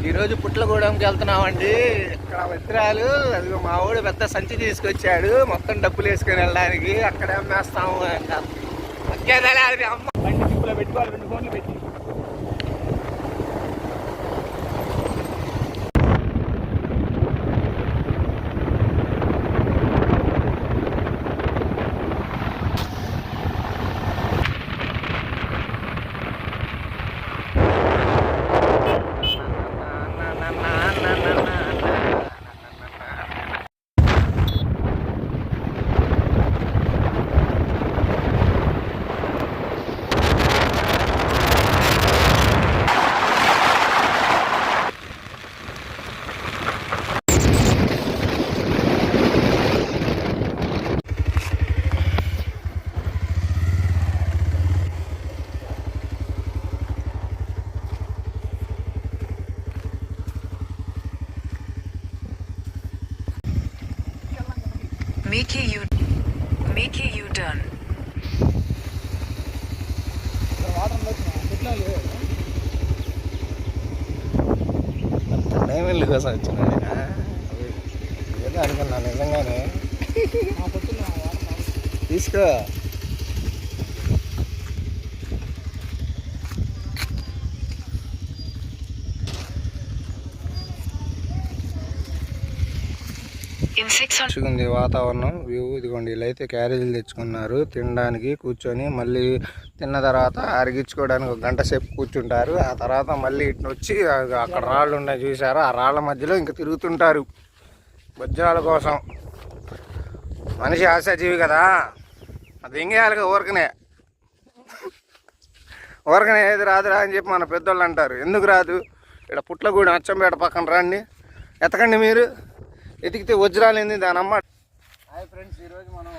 ఈరోజు పుట్లగూడెంకి వెళ్తున్నామండి. ఇక్కడ విత్తనాలు అది మా ఊడు పెద్ద సంచి తీసుకొచ్చాడు, మొత్తం డబ్బులు వేసుకొని వెళ్ళడానికి. అక్కడే అమ్మేస్తాము. అమ్మ బండి టిప్పులో పెట్టుకోవాలి, 2 ఫోన్లు పెట్టి. Mickey, you done. డైమండ్ల కోసం వచ్చినాడు ఏదో అనుకున్నా నిజంగానే. తీసుకో. మంచిగుంది వాతావరణం, వ్యూ. ఇదిగోండి, ఇలా అయితే క్యారేజీలు తెచ్చుకున్నారు తినడానికి. కూర్చొని మళ్ళీ తిన్న తర్వాత అరిగించుకోవడానికి 1 గంట సేపు కూర్చుంటారు. ఆ తర్వాత మళ్ళీ ఇటు వచ్చి అక్కడ రాళ్ళు ఉన్నాయి చూసారా, ఆ రాళ్ళ మధ్యలో ఇంకా తిరుగుతుంటారు వజ్రాల కోసం. మనిషి ఆశాజీవి కదా, అది ఎంగేయాలిగా. ఊరకనే ఏది రాదురా అని చెప్పి మన పెద్దోళ్ళు అంటారు. ఎందుకు రాదు? ఇక్కడ పుట్లగూడెం అచ్చంపేట పక్కన రండి, ఎతకండి. మీరు ఎతికితే వజ్రాలు ఏంది దాని అమ్మ. హాయ్ ఫ్రెండ్స్, ఈరోజు మనం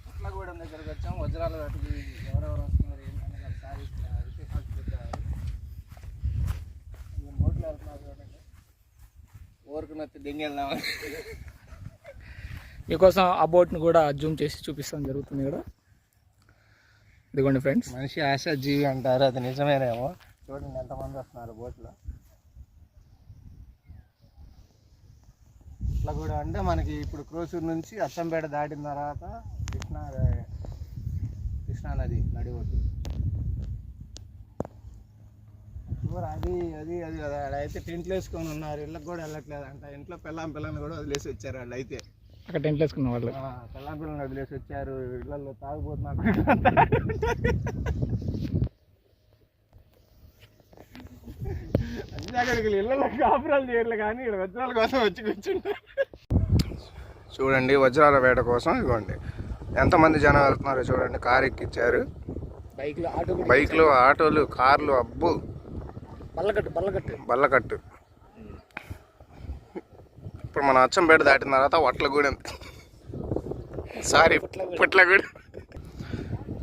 పుట్లగూడెం దగ్గరికి వచ్చాం. వజ్రాల వాటికి ఎవరెవరు వస్తున్నారు ఏంటనేది ఒకసారి బోట్లు వెళ్తున్నారు చూడండి. ఊరుకుని వచ్చి దింగి వెళ్దామా. మీకోసం ఆ బోట్ని కూడా జూమ్ చేసి చూపిస్తాం జరుగుతుంది ఇక్కడ. ఇదిగోండి ఫ్రెండ్స్, మనిషి ఆశాజీవి అంటారు, అది నిజమేనేమో. చూడండి ఎంతమంది వస్తున్నారు బోట్లో. పుట్లగూడెం అంటే మనకి ఇప్పుడు క్రోసూరు నుంచి అచ్చంపేట దాటిన తర్వాత కృష్ణా నది నడి ఒడ్డు. అది అది అది కదా. అయితే టెంట్లు వేసుకొని ఉన్నారు, ఇళ్ళకి కూడా వెళ్ళట్లేదు అంట. ఇంట్లో పిల్లని కూడా వదిలేసి వచ్చారు వాళ్ళు. అయితే అక్కడ టెంట్లు వేసుకున్న వాళ్ళు పిల్లని వదిలేసి వచ్చారు. ఇళ్ళల్లో తాగుపోతున్నారు. అక్కడికి ఇళ్ళలో కాపురాలు చేయరు కానీ ఇక్కడ వజ్రాల కోసం వచ్చి కూర్చుంటారు. చూడండి, వజ్రాల వేట కోసం. ఇదిగోండి ఎంతమంది జనం వెళ్తున్నారో చూడండి. కారు ఎక్కిచ్చారు, బైక్లు, ఆటోలు, కార్లు. అబ్బు, బల్లకట్టు. ఇప్పుడు మనం అచ్చంపేట దాటిన తర్వాత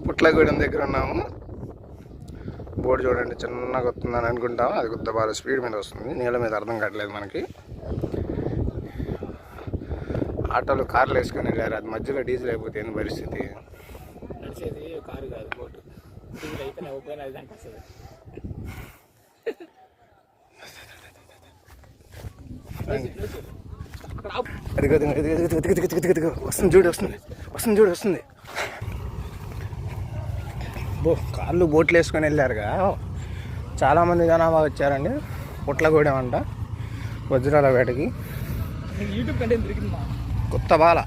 పుట్లగూడెం దగ్గర ఉన్నాము. బోర్డు చూడండి, చిన్నగా వస్తుందని అనుకుంటాము. అది కొద్దిగా బాగా స్పీడ్ మీద వస్తుంది, నీళ్ళ మీద అర్థం కావట్లేదు మనకి. ఆటోలు, కార్లు వేసుకొని వెళ్ళారు. అది మధ్యలో డీజిల్ అయిపోతే ఏంది పరిస్థితి? నడిచేది కారు కాదు, బోటు. డీజిల్ అయిపోయినా అయిపోయినా అది దానికి వస్తుంది. వస్తుంది చూడు. కార్లు, బోట్లు వేసుకొని వెళ్ళారుగా. చాలామంది జనాభా వచ్చారండి. పుట్లగూడెం అంట వజ్రాల వేటకి. యూట్యూబ్ కంటే దొరికింది కొత్త బాల.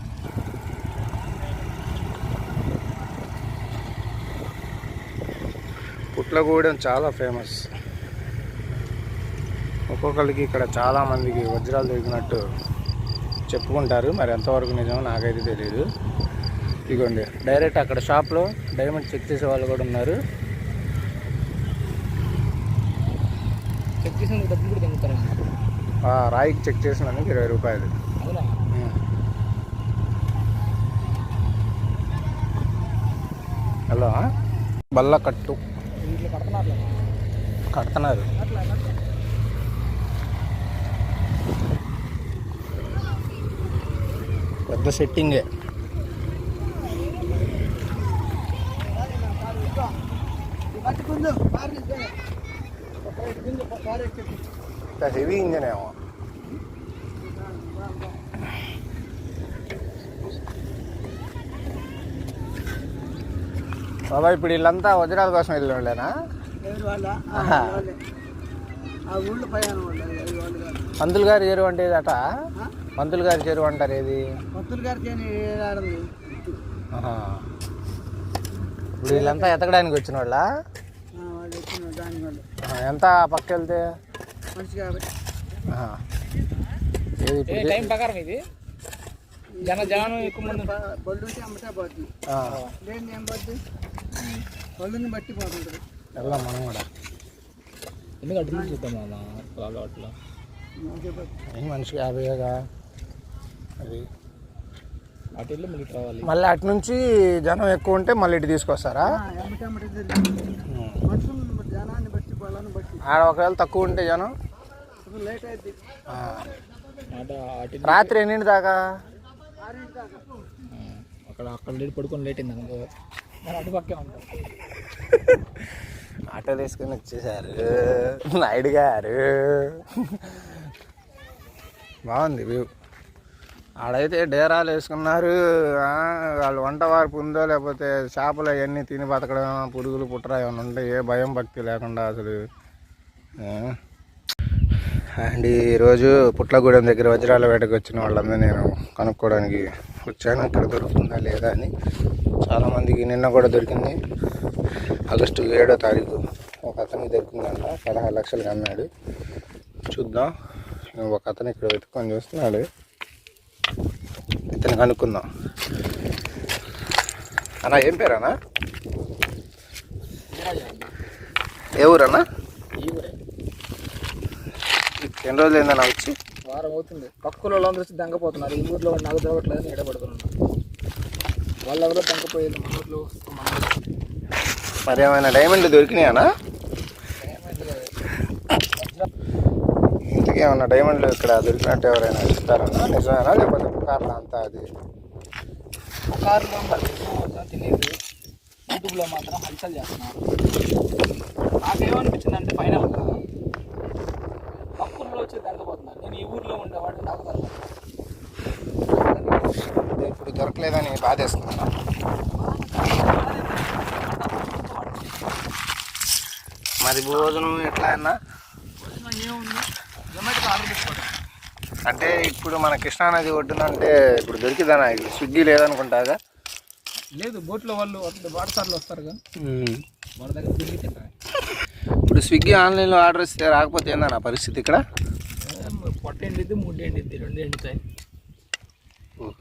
పుట్లగూడెం చాలా ఫేమస్. ఒక్కొక్కరికి ఇక్కడ చాలామందికి వజ్రాలు దొరికినట్టు చెప్పుకుంటారు. మరి ఎంతవరకు నిజమో నాకైతే తెలియదు. ఇదిగోండి, డైరెక్ట్ అక్కడ షాప్లో డైమండ్ చెక్ చేసే వాళ్ళు కూడా ఉన్నారు. చెక్ చేసిన డబ్బులు కూడా దొరుకుతారు. రాయికి చెక్ చేసినందుకు 20 రూపాయలు. హలో, బల్లకట్టు కడుతున్నారు. పెద్ద సెట్టింగే. పెద్ద హెవీ ఇంజన్ ఏమో. బాబా ఇప్పుడు వీళ్ళంతా వజ్రాల కోసం వెళ్ళిన వాళ్ళేనా? పంతులు గారి చెరువు అంటే ఏదట? పంతులు గారి చెరువు అంటారు ఏది? ఇప్పుడు వీళ్ళంతా ఎతకడానికి వచ్చిన వాళ్ళ? ఎంత పక్క వెళ్తే టైం ప్రకారం ఇది జనం ఎక్కువ మంది బట్టి పోతుంటుంది. వెళ్దాం మనం కూడా. ఎందుకు అడ్డు చూద్దాం అట్లా మనిషికి 50గా అది అటు వెళ్ళి మళ్ళీ రావాలి. మళ్ళీ అటు నుంచి జనం ఎక్కువ ఉంటే మళ్ళీ ఇటు తీసుకొస్తారా? ఆడ ఒకవేళ తక్కువ ఉంటే జనం రాత్రి ఎన్నింటి దాకా? అక్కడ లేట్ పడుకొని లేట్ అయింది అనుకో, అటు పక్కే ఉంటాం. ఆటో తీసుకొని వచ్చేసారు నాయుడు గారు. బాగుంది వ్యూ. ఆడైతే డేరాలు వేసుకున్నారు. వాళ్ళు వంట వార్పు ఉందో లేకపోతే చేపలు అవన్నీ తిని బతకడం, పురుగులు పుట్ర ఏమైనా ఉంటే ఏ భయం భక్తి లేకుండా అసలు. అండ్ ఈరోజు పుట్లగూడెం దగ్గర వజ్రాల వేటకు వచ్చిన వాళ్ళందరూ నేను కనుక్కోవడానికి వచ్చాను, ఇక్కడ దొరుకుతుందా లేదా అని. చాలామందికి నిన్న కూడా దొరికింది. ఆగస్టు 7వ తారీఖు ఒక అతనికి దొరికిందంట, 16 లక్షలకు అమ్మాడు. చూద్దాం. ఒక అతను ఇక్కడ వెతుక్కొని చూస్తున్నాడు, ఇతను కనుక్కుందాం. అన్నా ఏం పేరన్నా? ఏ ఊరన్నా? ఎన్ని రోజులు అయిందన్నా వచ్చి? వారం అవుతుంది. పక్కన వాళ్ళందరూ వచ్చి దంగపోతున్నారు. ఈ ఊర్లో నాకు దొరకట్లేదని ఎడబడుతున్నాను. వాళ్ళు ఎవరో దంగపోయేది మన ఊర్లో. మరి ఏమైనా డైమండ్లు దొరికినాయనా? ఇంతకీ ఏమన్నా డైమండ్లు ఇక్కడ దొరికినట్టు ఎవరైనా ఇస్తారన్నా? నిజమేనా లేకపోతే పుకార్లా అంతా? అది పుకార్లో తెలియదు, యూట్యూబ్లో మాత్రం హల్చల్ చేస్తున్నారు. నాకేమనిపించింది అంటే పైన పక్కూర్లో వచ్చి దంగపోతున్నారు. నేను ఈ ఊర్లో ఉండేవాడిని, నాకు ఇప్పుడు దొరకలేదని బాధేస్తున్నా. మరి భోజనం ఎట్లా అన్నా? అంటే ఇప్పుడు మన కృష్ణానది ఒడ్డునంటే ఇప్పుడు దొరికిదనా? స్విగ్గీ లేదనుకుంటాగా? లేదు, బోట్లో వాళ్ళు వాటసార్లు వస్తారుగా, వాళ్ళ దగ్గర తిరిగి తింటారు. ఇప్పుడు స్విగ్గీ ఆన్లైన్లో ఆర్డర్ ఇస్తే రాకపోతే ఏందన్నా పరిస్థితి ఇక్కడ? పొట్ట ఎండిద్ది, ముడ్డు ఎండిద్ది, 2 ఎండుతాయి.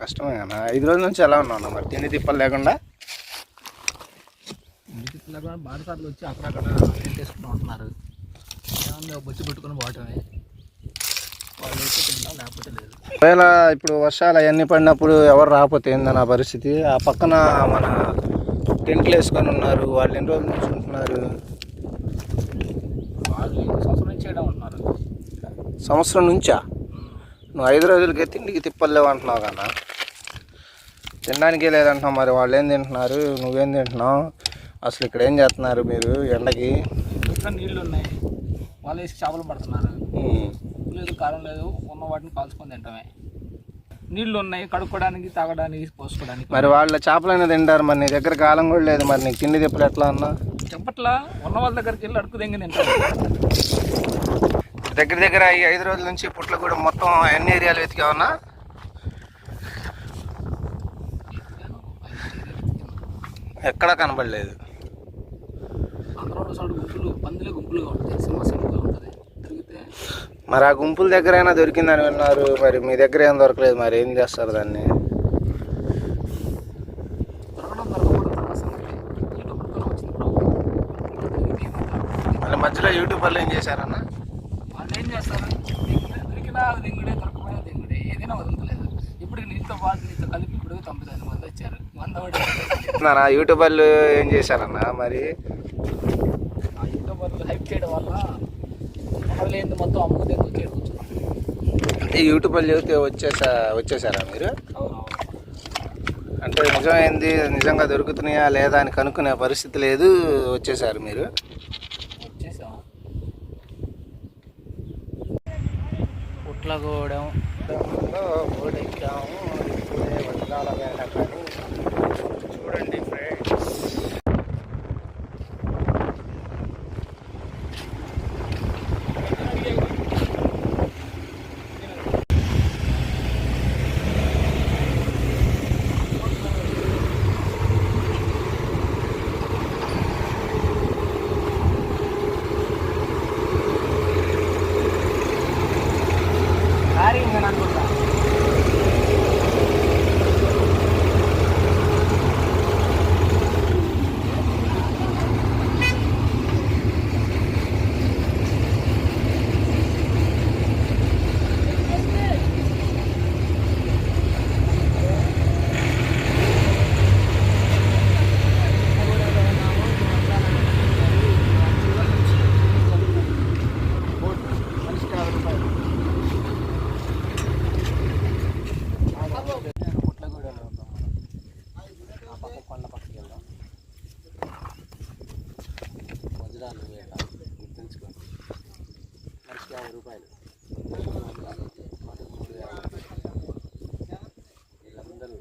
కష్టమే అన్న. 5 రోజుల నుంచి ఎలా ఉన్నావు అన్న మరి తిండి తిప్పలు లేకుండా? బాటసార్లు వచ్చి అక్కడక్కడ చేసుకుంటూ ఉంటున్నారు. ఏమన్నా బొచ్చి పెట్టుకుని పోవటమే, వాళ్ళు అయితే తింటాం, లేకపోతే లేదు. ఒకవేళ ఇప్పుడు వర్షాలు అవన్నీ పడినప్పుడు ఎవరు రాకపోతే ఏందన్న పరిస్థితి? ఆ పక్కన మన టెంట్లు వేసుకొని ఉన్నారు, వాళ్ళు ఎన్ని రోజుల నుంచి ఉంటున్నారు? వాళ్ళు సంవత్సరం నుంచి చేయడం ఉంటున్నారు. సంవత్సరం నుంచా? నువ్వు 5 రోజులకే తిండికి తిప్పలు లేవు అంటున్నావు కన్నా, తినడానికే లేదంటున్నావు. మరి వాళ్ళు ఏం తింటున్నారు, నువ్వేం తింటున్నావు? అసలు ఇక్కడ ఏం చేస్తున్నారు మీరు ఎండకి? ఇక్కడ నీళ్ళు ఉన్నాయి, వాళ్ళు వేసి చేపలు పడుతున్నారు. లేదు, కారం లేదు, ఉన్న వాటిని కాల్చుకొని తింటామే. నీళ్ళు ఉన్నాయి కడుక్కోవడానికి, తాగడానికి, పోసుకోవడానికి. మరి వాళ్ళ చేపలైనా తింటారు, మరి నీ దగ్గర కాలం కూడా లేదు, మరి నీకు తిండి తిప్పలు ఎట్లా అన్నా? చెప్పట్లా, ఉన్న వాళ్ళ దగ్గరికి వెళ్ళి అడుగు దెంగి తింటారు. దగ్గర దగ్గర ఈ 5 రోజుల నుంచి పుట్లగూడెం మొత్తం ఎన్ని ఏరియాలు వెతికావన్నా? ఎక్కడా కనబడలేదు. గుంపులుగా ఉంటాయి, సింహసింహగా ఉంటుంది. మరి ఆ గుంపుల దగ్గరైనా దొరికిందని విన్నారు, మరి మీ దగ్గర ఏం దొరకలేదు, మరి ఏం చేస్తారు దాన్ని? మళ్ళీ మధ్యలో యూట్యూబ్ వాళ్ళు ఏం చేశారన్న? వాళ్ళు ఏం చేస్తారు, దొరికినా దింగుడే, దొరకపోయినా దింగుడే, ఏదైనా వదలలేదు. ఇప్పుడు నీతో పాటు నీతో కలిపి ఇప్పుడు 90 మంది వచ్చారు. 100 యూట్యూబ్ వాళ్ళు ఏం చేశారన్న? మరి ఆ యూట్యూబ్ వాళ్ళు హైప్ చేయడం వల్ల మొదలైంది, మొత్తం అమ్ముదే వచ్చేస్తున్నాం. అంటే యూట్యూబ్ వాళ్ళు చెబితే వచ్చేసారా మీరు? అంటే నిజమైంది, నిజంగా దొరుకుతున్నాయా లేదా అని కనుక్కునే పరిస్థితి లేదు, వచ్చేసారు మీరు? వచ్చేసాం. పుట్లగూడెం ఓడెక్కాము. ఇప్పుడే వజ్రాల వేళ కానీ చూడండి ఫ్రెండ్స్. వజ్రాలు వేట గుర్తుంచుకోండి. మనిషికి 50 రూపాయలు. వీళ్ళందరూ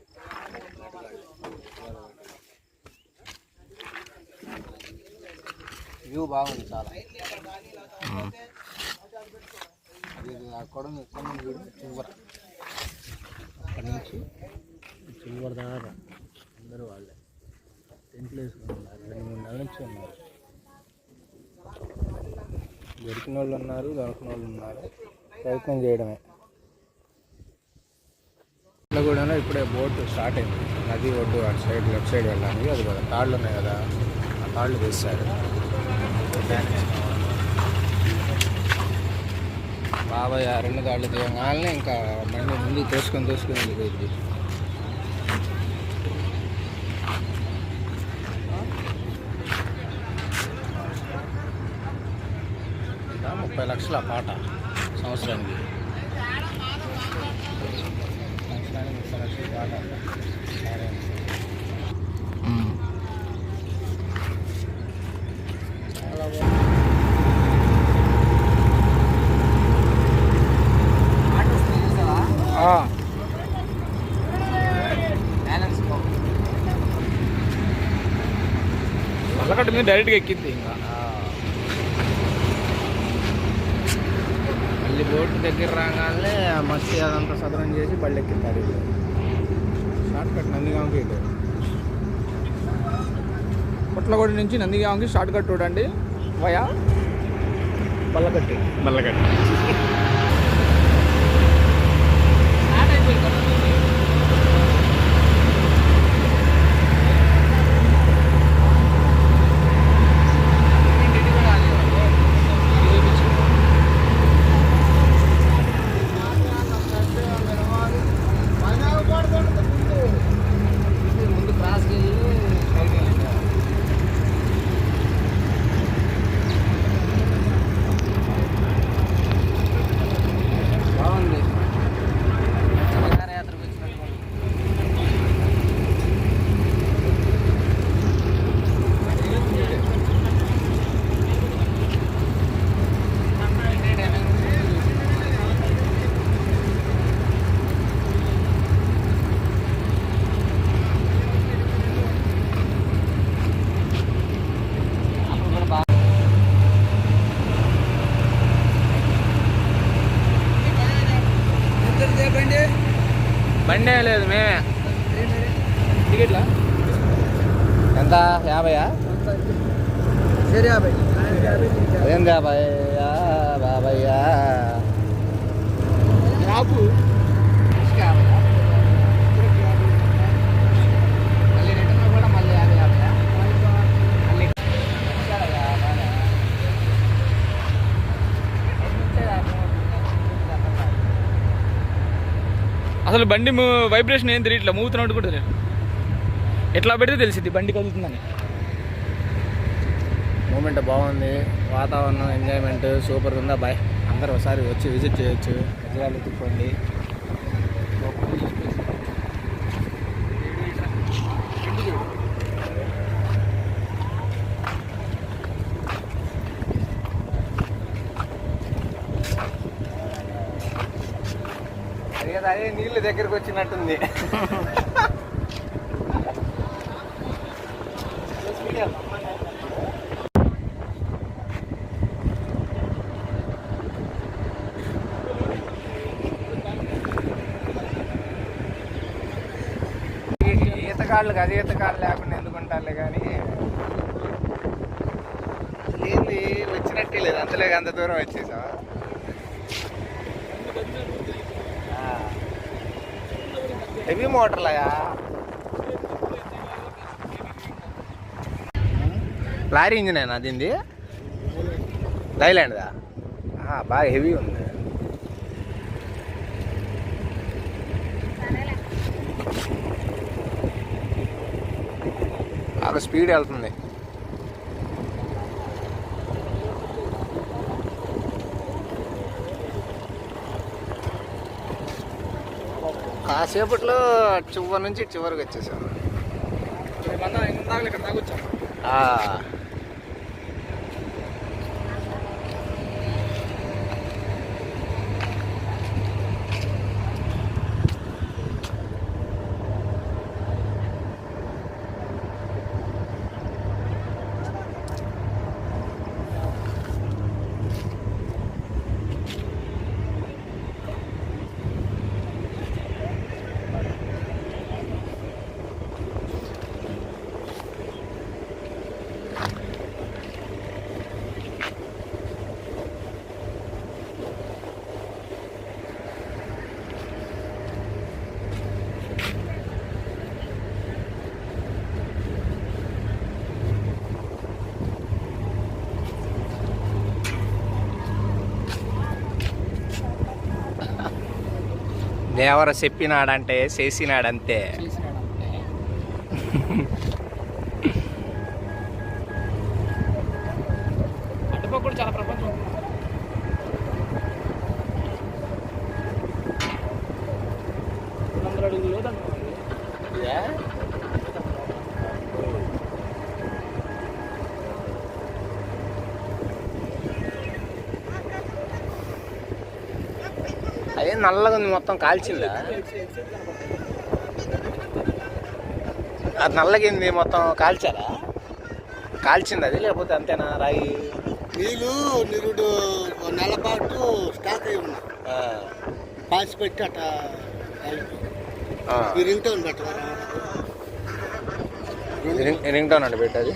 వ్యూ బాగుంది చాలా. అది అక్కడ చూడు చివరి, అక్కడి నుంచి చివరి దాకా అందరూ వాళ్ళే టెంట్లు వేసుకుని ఉన్నారు. 2-3 నెలల నుంచి ఉన్నారు. దొరికిన వాళ్ళు ఉన్నారు, దొరకని వాళ్ళు ఉన్నారు. ప్రయత్నం చేయడమే. కూడా ఇప్పుడే బోట్ స్టార్ట్ అయింది. నది ఒడ్డు అటు సైడ్ లెఫ్ట్ సైడ్ వెళ్ళాలి. అది కదా తాళ్ళు ఉన్నాయి కదా, ఆ తాళ్ళు వేస్తారు. బాబాయ్ ఆ 2 తాళ్ళు దిగగానే ఇంకా బండి ముందు తోసుకొని వెళ్ళిపోయింది. 30 లక్షల పాట సంవత్సరానికి. 30 లక్షల పాట. చాలా పల్లకట్టు మీద డైరెక్ట్గా ఎక్కింది. ఇంకా మళ్ళీ బోట్ దగ్గర రాగానే మట్టి అదంతా సదరం చేసి బళ్ళు ఎక్కిస్తారు. Short cut నందిగాంకి. పుట్లగూడెం నుంచి నందిగాంకి షార్ట్ కట్ చూడండి. వయా బల్లకట్టి. ముందు క్రాస్కి వెళ్ళి బాగుంది. విహారయాత్రకు వచ్చినట్టు. బండే లేదు, మేమే. టికెట్లా ఎంత? 50? అదేంది 50? బాబయ్యా యాపు మళ్ళీ రిటర్న్ కూడా మళ్ళీ 50 మళ్ళీ అసలు బండి వైబ్రేషన్ ఏం తెలియట్లా, మూగుతున్నట్టు కూడా తెలియదు. ఎట్లా పెడితే తెలిసింది బండి కదులుతుందని. మూమెంట్ బాగుంది, వాతావరణం ఎంజాయ్మెంట్ సూపర్ ఉందా బాయ్. అందరూ ఒకసారి వచ్చి విజిట్ చేయొచ్చు. గజరాలు తిప్పండి. అదే నీళ్ళు దగ్గరికి వచ్చినట్టుంది. ఈతకాళ్ళకి అది ఈతకాళ్ళు లేకుండా ఎందుకుంటారులే కానీ ఏంది వచ్చినట్టే లేదు. అంతలేక అంత దూరం వచ్చేసా. హెవీ మోటార్లయా? లారీ ఇంజినేనా దీనిది? లైలాండ్దా? బాగా హెవీ ఉంది. బాగా స్పీడ్ వెళ్తుంది. కాసేపట్లో చివరి నుంచి చివరికి వచ్చేసాం. దేవర చెప్పినాడంటే చేసినాడంతే. అటుపక్క కూడా చాలా ప్రపంచం ఉంది. అడుగులు లేదండి. అదే నల్లగా ఉంది, మొత్తం కాల్చిందా? అది నల్లగింది, మొత్తం కాల్చారా? కాల్చింది అది, లేకపోతే అంతేనా రాయి? నీళ్ళు నిరుడు నెల పాటు స్టాక్ అయి ఉన్నా పాసి పెట్టి అట్ట రింగ్ టోన్ పెట్టారు. రింగ్ టోన్ అండి పెట్టేది.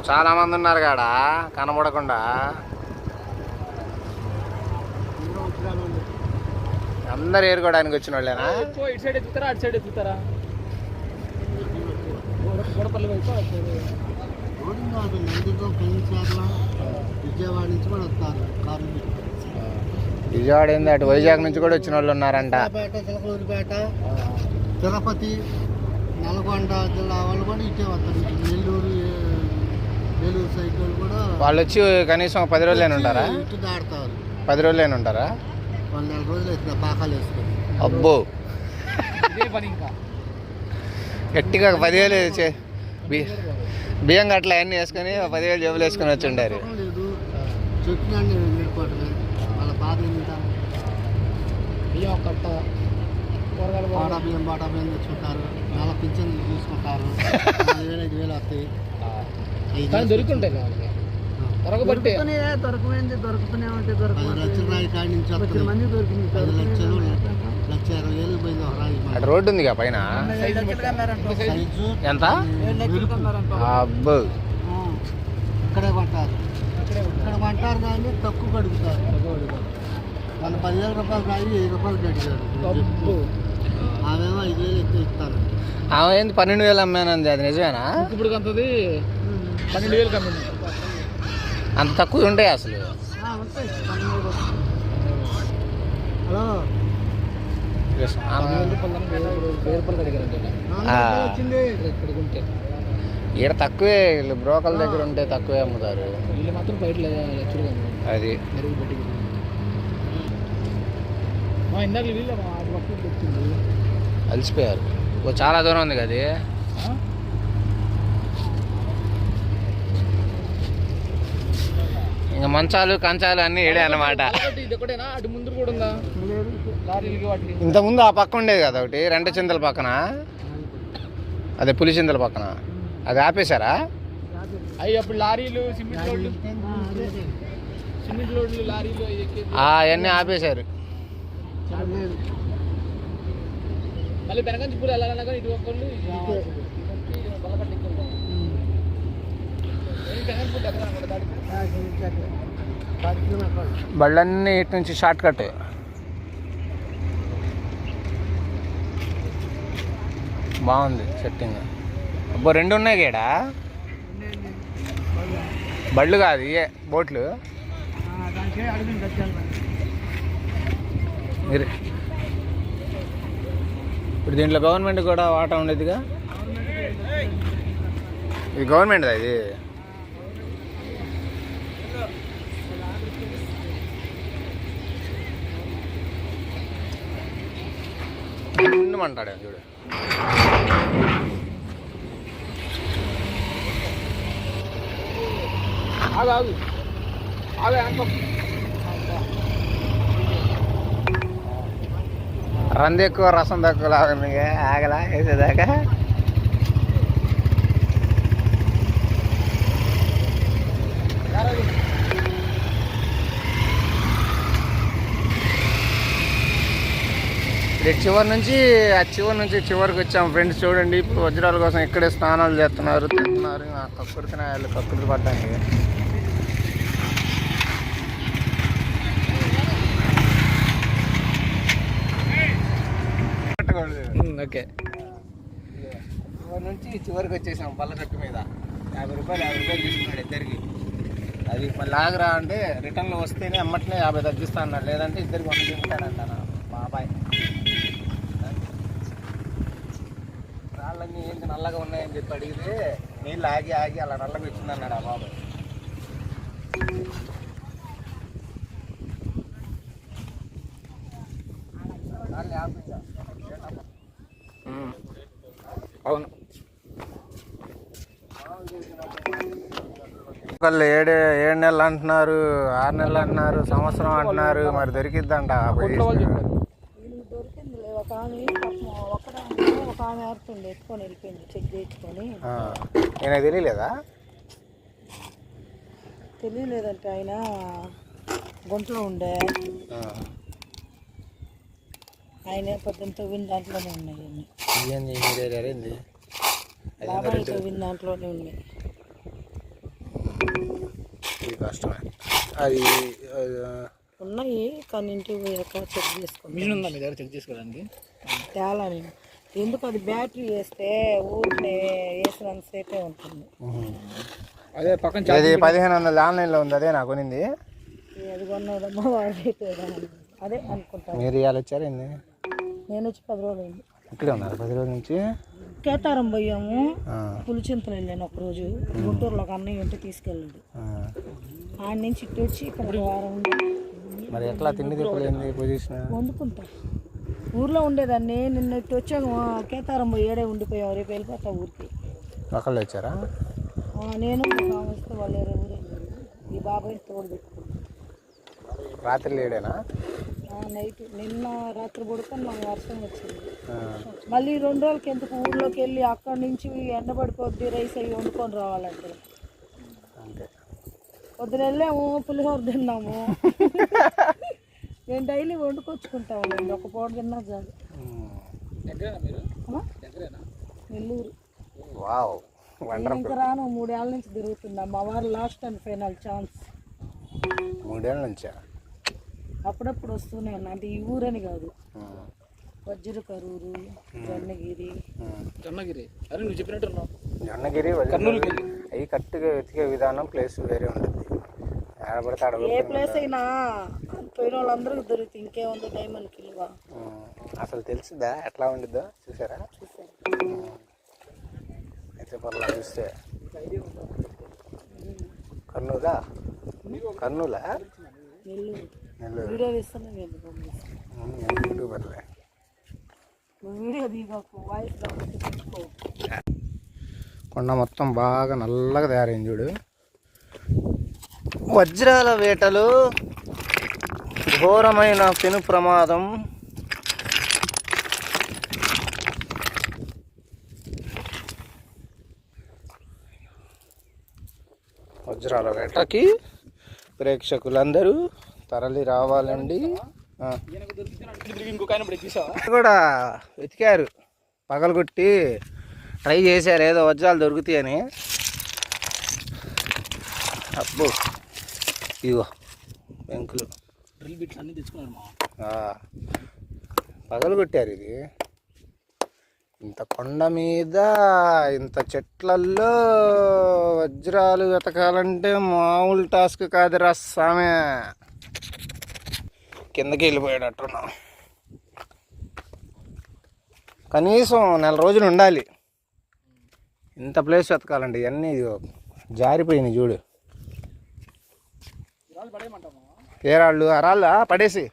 చాలా మంది ఉన్నారు కాడ కనబడకుండా. అందరు ఏరుకోవడానికి వచ్చిన వాళ్ళేనా? ఇటు సైడ్ ఎత్తుతారా అటు సైడ్ ఎత్తుతారా? విజయవాడ నుంచి కూడా వస్తారు కారు. విజయవాడ ఏంది, అటు వైజాగ్ నుంచి కూడా వచ్చిన వాళ్ళు ఉన్నారంట. చిలకలూరిపేట, తిరుపతి, నల్గొండ జిల్లా వాళ్ళు కూడా ఇటే వస్తారు. నెల్లూరు సైడ్ కూడా వాళ్ళు వచ్చి కనీసం 10 రోజులైనా ఉంటారా? ఇటు దాడతారు. 10 రోజులైనా ఉంటారా? వాళ్ళు 4 రోజులు అవుతుంది పాకాలు వేసుకొని. అబ్బో, ఇదే పని. ఇంకా గట్టిగా 10,000 బియ్యం గట్ల అన్నీ వేసుకొని 10,000 జేబులు వేసుకొని వచ్చి ఉండారు. లేదు చెప్పినా నేను వెళ్ళిపోవటమే. వాళ్ళ బాధ ఏంటా? బియ్యం కట్ట బాటా బియ్యం తెచ్చుకుంటారు. నెల పింఛన్ చూసుకుంటారు. 4,000 5,000 వస్తాయి. దొరుకుంటాయి దొరకబట్టి దొరకమైంది దొరుకుతూనే ఉంటాయి. 10 లక్షల రాయి కాడి నుంచి 10 మంది దొరికింది. 10 లక్షలు 1,20,000 పోయింది ఒక రాయి. అటు రోడ్డు ఉందిగా పైన. ఎంత? అబ్బో, ఇక్కడే కొంటారు. ఇక్కడ కొంటారు కానీ తక్కువ కడుగుతారు. వాళ్ళు 10,000 రూపాయలు రాయి 1000 రూపాయలు కడిగారు. ఆమెమో 5,000 ఎక్కువ ఇస్తారు. ఆమె ఏంది 12,000 అమ్మానంది, అది నిజమేనా? ఇప్పుడు అంతది 12,000 కమ్మింది. అంత తక్కువ ఉంటాయి అసలు? హలో, ఈడ తక్కువే, వీళ్ళు బ్రోకర్ల దగ్గర ఉంటే తక్కువే అమ్ముతారు. వీళ్ళు మాత్రం బయట అది ఇందాక వీళ్ళు అలసిపోయారు. చాలా దూరం ఉంది కదా. ఇంకా మంచాలు కంచాలు అన్నీ ఏడే అన్నమాట. ఇది ఒకటేనా? అటు ముందు కూడా ఉందా? లారీలకి వాటికి ఇంతకుముందు ఆ పక్క ఉండేది కదా ఒకటి, రెంట చింతల పక్కన, అదే పులిచింతల పక్కన, అది ఆపేశారా? అవి అప్పుడు లారీలు సిమెంట్ లోడ్లు లారీలు అవన్నీ ఆపేశారు. మళ్ళీ బెనకంచిపూర్ వెళ్ళాలన్నా కానీ ఇటు ఒక్కళ్ళు బళ్ళన్నీ ఇటు నుంచి షార్ట్ కట్. బాగుంది సెట్టింగ్. అబ్బో 2 ఉన్నాయి గేడా, బళ్ళు కాదు ఇవే బోట్లు. మీరు ఇప్పుడు దీంట్లో గవర్నమెంట్ కూడా వాటా ఉండేదిగా. ఇది గవర్నమెంట్దా ఇది? ఉండమంటాడు చూడు. ఆగు రంది ఎక్కువ రసం తక్కువ లాగా ఆగలా వేసేదాకా. చివరి నుంచి చివరికి వచ్చాము ఫ్రెండ్స్. చూడండి ఇప్పుడు వజ్రాల కోసం ఇక్కడే స్నానాలు చేస్తున్నారు, తింటున్నారు. కక్కుడు తినాలి, కక్కుడు పడ్డానికి. ఓకే, చివరి నుంచి చివరికి వచ్చేసాం. బల్లకట్టు మీద 50 రూపాయలు తీసుకున్నాడు ఇద్దరికి. అది మళ్ళీ ఆగరా అంటే రిటర్న్లో వస్తేనే అమ్మట్నే 50 తగ్గిస్తా అన్నాడు, లేదంటే ఇద్దరికి 100 తింటాడంట నా బాబాయ్. రాళ్ళన్నీ ఏంటి నల్లగా ఉన్నాయని చెప్పి అడిగితే నీళ్ళు ఆగి అలా నల్లగా వచ్చిందన్నాడు ఆ బాబాయ్. అవును. ఒకళ్ళు 7 నెలలు అంటున్నారు, 6 నెలలు అంటున్నారు, సంవత్సరం అంటున్నారు. మరి దొరికిద్దంట. దొరికింది. ఒక ఆమె ఆడుతుండే ఎత్తుకొని వెళ్ళిపోయింది, చెక్ చేయించుకొని. నేను తెలియలేదా? తెలియలేదంటే ఆయన గుంటలో ఉండే, ఆయన పొద్దున్న తవ్విన దాంట్లోనే ఉన్నాయి. బాబాయ్ తవ్విన దాంట్లోనే ఉన్నాయి. కష్టమే అది. ఉన్నాయి కానీ ఇంటికి పోయాక చెక్ చేసుకోండి. మిషన్ ఉందా మీ దగ్గర చెక్ చేసుకోవడానికి? తేలా నేను ఎందుకు, అది బ్యాటరీ వేస్తే ఊరికే వేసినంతసేపే ఉంటుంది. అదే పక్కన 1500 ఆన్లైన్లో ఉంది, అదే నాకు కొనింది. అది కొన్నాడమ్మా వాడైతే అదే అనుకుంటాను. మీరు ఇవాళ వచ్చారేంది? నేను వచ్చి 10 రోజులు అయింది. ఇక్కడే ఉన్నారు 10 రోజుల నుంచి. కేతారం పోయాము, పులిచింతలు వెళ్ళాను ఒకరోజు. గుంటూరులో ఒక అన్నయ్య ఉంటే తీసుకెళ్ళాడు. ఆడ నుంచి ఇటు వచ్చి ఇక్కడ వారం ఉండి. మరి ఎట్లా తిండి తిప్పలేంది పొజిషన్? వండుకుంటా. ఊర్లో ఉండేదాన్ని, నిన్న ఇటు వచ్చాక కేతారం పోయి ఏడే ఉండిపోయాం. రేపు వెళ్ళిపోతా ఊరికి. ఒకళ్ళు వచ్చారా? నేను వస్తే వాళ్ళు ఊరే ఈ బాబాయ్ తోడు పెట్టుకున్నాను. రాత్రి లేడేనా? నైట్ నిన్న రాత్రి పడుకొని వర్షం వచ్చింది. మళ్ళీ 2 రోజులకి ఎందుకు ఊర్లోకి వెళ్ళి అక్కడి నుంచి ఎండబడిపోద్ది రైస్ అవి వండుకొని రావాలంటే. అంతే. పొద్దున వెళ్ళాము, పులిహోర తిన్నాము. నేను డైలీ వండుకొచ్చుకుంటాము. ఒక పూట తిన్నా చాలు. నెల్లూరు. ఇంకా రాను, 3 ఏళ్ళ నుంచి తిరుగుతున్నా. మా వారు లాస్ట్ అండ్ ఫైనల్ ఛాన్స్. 3 ఏళ్ళ నుంచా? అప్పుడప్పుడు వస్తూనే ఉన్నా. అంటే ఈ ఊరని కాదు, వజ్ర కరూరు, జొన్నగిరి. అరే నువ్వు చెప్పినట్టు జొన్నగిరి కర్నూలుకి అవి కరెక్ట్గా వెతికే విధానం ప్లేస్ వేరే ఉంటుంది. ఏ ప్లేస్ అయినా పోయిన వాళ్ళందరికీ దొరుకుతుంది. ఇంకేముంది డైమండ్ కిలువ. అసలు తెలిసిందా ఎట్లా ఉండిద్దో? చూసారా? అయితే పర్లా చూస్తే. కర్నూలా? నెల్లూరు. వీడియో తీస్తున్నా, యూట్యూబర్లే. వీడియో దిగకు, వాయిస్ కొండ మొత్తం బాగా నల్లగా తయారైంది చూడు. వజ్రాల వేటలో ఘోరమైన పెను ప్రమాదం. వజ్రాల వేటకి ప్రేక్షకులందరూ తరలి రావాలండి. ఇంకొక ఆయన ఇప్పుడు చూసావా? కూడా వెతికారు, పగలగొట్టి ట్రై చేశారు ఏదో వజ్రాలు దొరుకుతాయని. అబ్బో ఇగో బెంకులు డ్రిల్ బిట్స్ అన్నీ తెచ్చుకున్నాడు మా. పగలగొట్టారు. ఇది ఇంత కొండ మీద ఇంత చెట్లల్లో వజ్రాలు వెతకాలంటే మామూలు టాస్క్ కాదురా సామె. కిందకి వెళ్ళిపోయాడట్టున్నాం. కనీసం 4 రోజులు ఉండాలి ఇంత ప్లేస్ వెతకాలండి. ఇవన్నీ జారిపోయినాయి చూడు. ఏ రాళ్ళు? ఆ రాళ్ళ పడేసి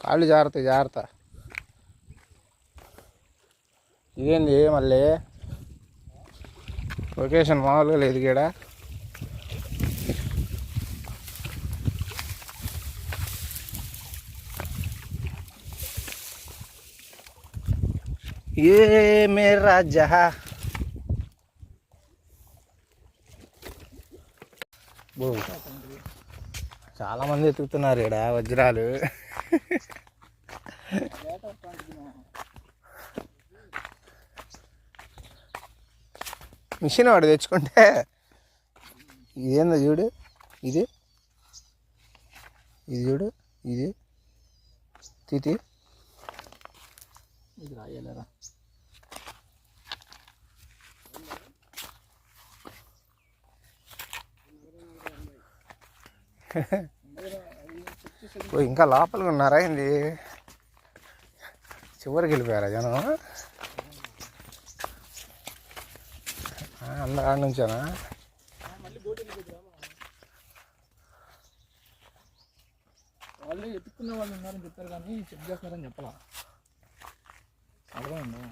కాళ్ళు జాగ్రత్త జాగ్రత్త. ఇదేంది మళ్ళీ లొకేషన్ మామూలుగా లేదు గీడ. ఏ మేరా జహా చాలా మంది ఎత్తుకుతున్నారు ఇక్కడ వజ్రాలు. మిషన్ వాడు తెచ్చుకుంటే ఇదేందో చూడు. ఇది చూడు. ఇది తీతి ఇది రాయలేరా? ఇంకా లోపలికి ఉన్నారా ఏంది? చివరికి వెళ్ళిపోయారా జనం? అందరు ఆడ నుంచేనా? వాళ్ళు ఎత్తుక్కునే వాళ్ళు ఉన్నారని చెప్పారు కానీ చెక్ చేస్తున్నారని చెప్పాలా. అర్థమైందా?